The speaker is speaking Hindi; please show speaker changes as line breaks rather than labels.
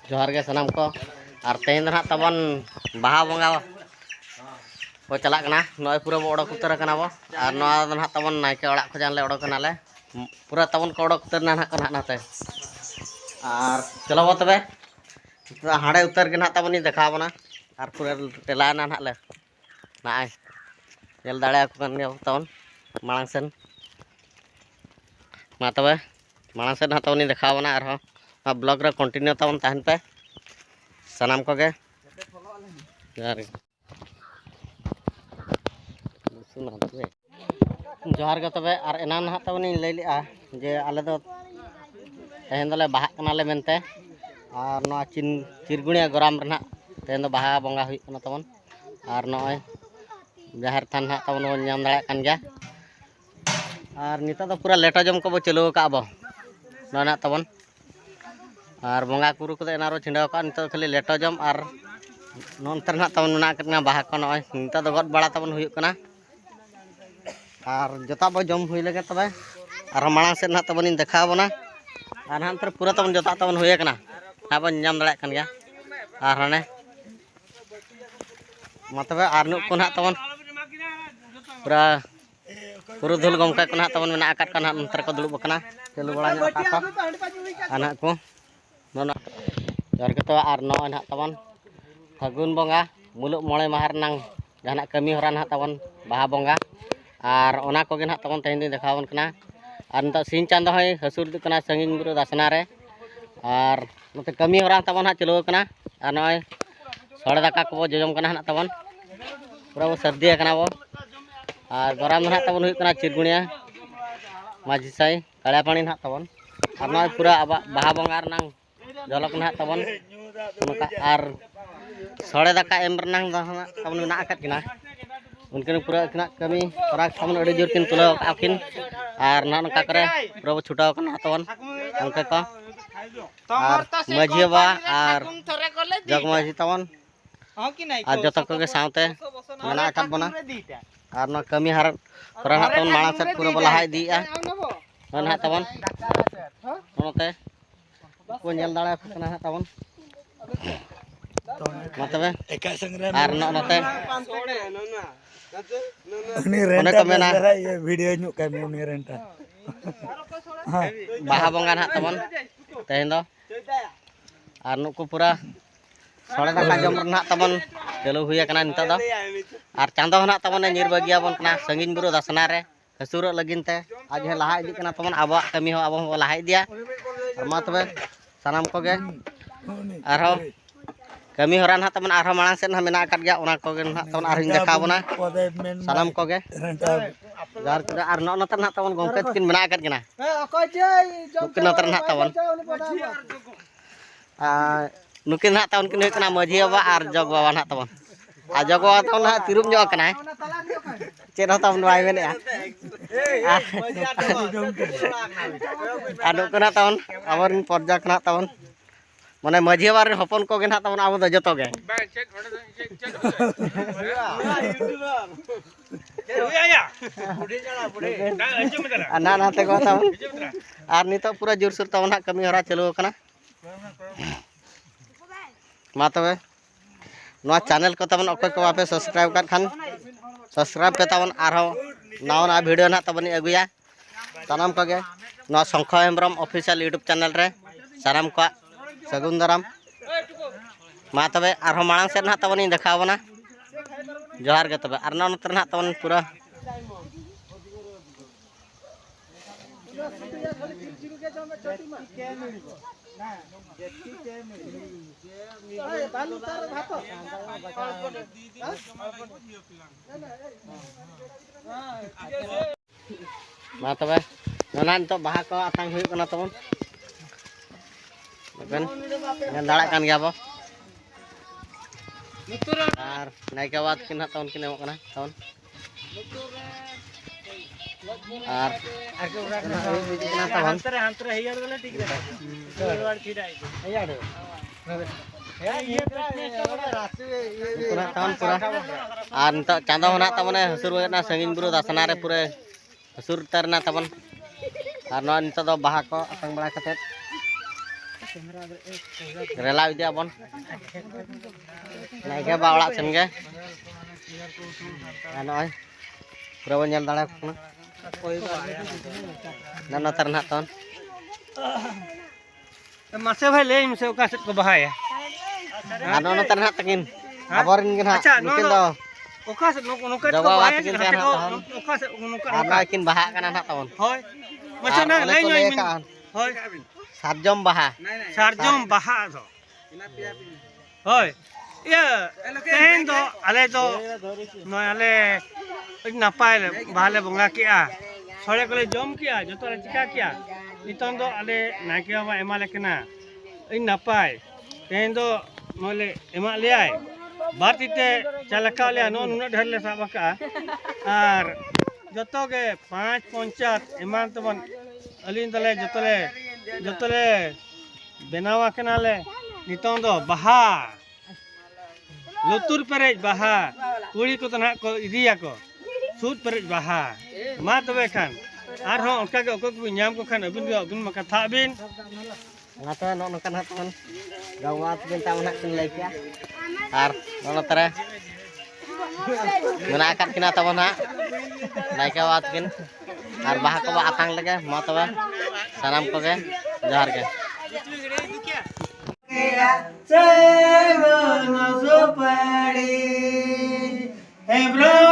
जोहार गे सनाम को और तेहन ना तबन बाहा बंगा को चला नॉय पूरा बो ओडक उतर कना बो और नॉय ना तबन नायके ओड़ा खजान ले ओडक कना ले पूरा तबन को ओडक उतर ना को नाते और चलो बो तबे हाड़े उतर के ना तबन देखा बना और पूरा टेला ना ले नाय जल दाड़े को कन तबन मांग सेन मा तबे मांग सेन तबन देखा बना और ब्लॉग रे कंटिन्यू तबन तहन पे सनाम को गे जोहार गे तबे और एना ना तबन लई लिया जे आले दो तेहन दले बाहा कनाले मेनते और नोआ चिरगुणिया गराम रे ना तेहन दो बाहा बंगा हुई कना तबन और नोय जाहर थान ना तबन बन नाम दाड़ा कान गया और निता दो पूरा लेटा जम को बो चलो का बो ना तबन और बंगा कुरु को एनारो छिंडाव का निता खाली लेटो जम और नोंतर ना तबन ना कना बाहा को नोय निता दो गद बड़ा तबन हुई कना और जोता बो जम हुई लगे तबे और मांग से ना तबन देखा बना और हांतर पूरा तबन जोता तबन हुई कना ना बन नाम दाड़ा कान गया और हाने मतबे और नुक को ना तबन पूरा पुरु धुल गमका को ना तबन मेना आकाट कना नंतर को दुड़ुब कना चलु बड़ा ᱧᱚᱜ का आना को नोना जोर के तो और नो ना तबन फागुन बंगा मुलुक मोळे माह रनांग जहाना कमी हरा ना तबन बाहा बंगा और ओना को गे ना तबन तेहन दिन देखावन कना और नता सिन चांदो है हसुर दु कना संगिन बुरु दासना रे और नते कमी हरा तबन हा चलो कना और नय सड़े दाका को जजम कना ना तबन पूरा वो सर्दी कना वो और गरम ना तबन हुई कना चिरगुणिया माझी साई काला पानी ना तबन और नय पूरा आबा बाहा बंगा रनांग जलक ना तबन और सड़े दाका एम रनांग तबन ना आकत किना उनके पूरा किना कमी हरा तबन अड़ी जोर किन तुला आकिन और ना नका करे पूरा छुटाव कना तबन उनके को और माझी बा और जग माझी तबन और जत को के साथे मेना आकत बना और ना कमी हर करा ना तबन मांग से पूरा बला हाई दिया ना तबन नोते को नेल दाड़ा कना तबन मतबे और नोते
उनी रेंटा मेना ये वीडियो नु कमी उनी रेंटा
बाहा बंगा ना तबन तेहन दो और नुकु पूरा सड़े दाका जम ना तबन चलो हुई कना निता दो और चांदो ना तबन निर बगिया बन कना संगिन बुरु दासना रे हसुर लगिन ते आज हे लहा इदी कना तबन आबो कमी हो आबो लहा इदिया और मा तबे सनाम को गे आरो कमी हरा ना तबन आरो मांग से ना मेना काट गया ओना को गे ना तबन आरो देखा बना सनाम को गे जार के आर न नतर ना तबन गंके किन मेना काट गना नुकिन नतर ना तबन नुकिन ना तबन किन कना माझी बाबा और जग बाबा ना तबन आ जग बाबा तबन ना तिरुम ᱧᱚᱜ कना चेन हो तबन बाय मेने आ नुकना तबन आबरन पर्जा कना तबन माने माझी बार हपन को गे ना तबन आबो द जतो गे ना ना ते को तबन और नितो पूरा जोर सुर तबन कमी हरा चलो कना मा तबे नवा चैनल को तबन अकोय को आपे सब्सक्राइब कर खान सब्सक्राइब पे तबन आरो नवा नवा वीडियो ना तबन अगुया सनाम को गे नवा शंख हेम्ब्रम ऑफिशियल यूट्यूब चैनल रे सनाम को सगुन दाराम मा तबे आरो मांग से ना तबन देखावना जोहार गे तबे आर नतर ना तबन पूरा मा तबे नना तो बाहा को आतंग हुई कना तबन बन दाड़ा कान गया बो और नायका बात किन तबन किन एमो कना तबन और हंतरे हंतरे हेयर वाला ठीक रे वाड़ खिडाई हेयर पूरा तबन पूरा और नित चांदो होना तबन हसुर ना संगिन बुरु दासना रे पूरे हसुर तरना तबन और नित दो बाहा को आतंग बड़ा कते Rela dia bon. Naik ke bawah sen ge. Anoy. Pura nyal dala ko. Na notar na ton.
Masih भाई ले मुझे उकासत को बहाया
Ano notar na tangin. Aborin gin ha. Mungkin do.
उकासत नुका को
Jawa
बहाया
watin kan ha ton.
उकासत नुका
Ano ikin baha kana na ton.
होय macam ना ले न्योय min होय
Sarjom baha.
sarjom baha do होय ये तेन दो आले दो नय आले नापाय भाले बंगा किया सड़े को जम किया जो तो चिका किया नितन दो आले नाके बाबा एमा लेकना इन नापाय तेन दो नले एमा लेआय बारतीते चलका ले नो नुना ढेर ले साबका आर जतो के 5 पंचायत एमान तबन अलिन तले जतले बेनावा कनाले नितन दो बाहा लुतुर पेरेज बाहा कुड़ी को तना को इदिया को सूद पेरेज बाहा मा तबे खान आर हो उनका के को नाम को खान अबिन मा कथा अबिन
Ngato no kan ha ton. Gawat bin taman kin lay kya. Ar no tara. Mena akat kina taman ha. Naik wat kin. Ar baha ko atang lage mo to ba. Salam ko ge. Johar ge.
Hey bro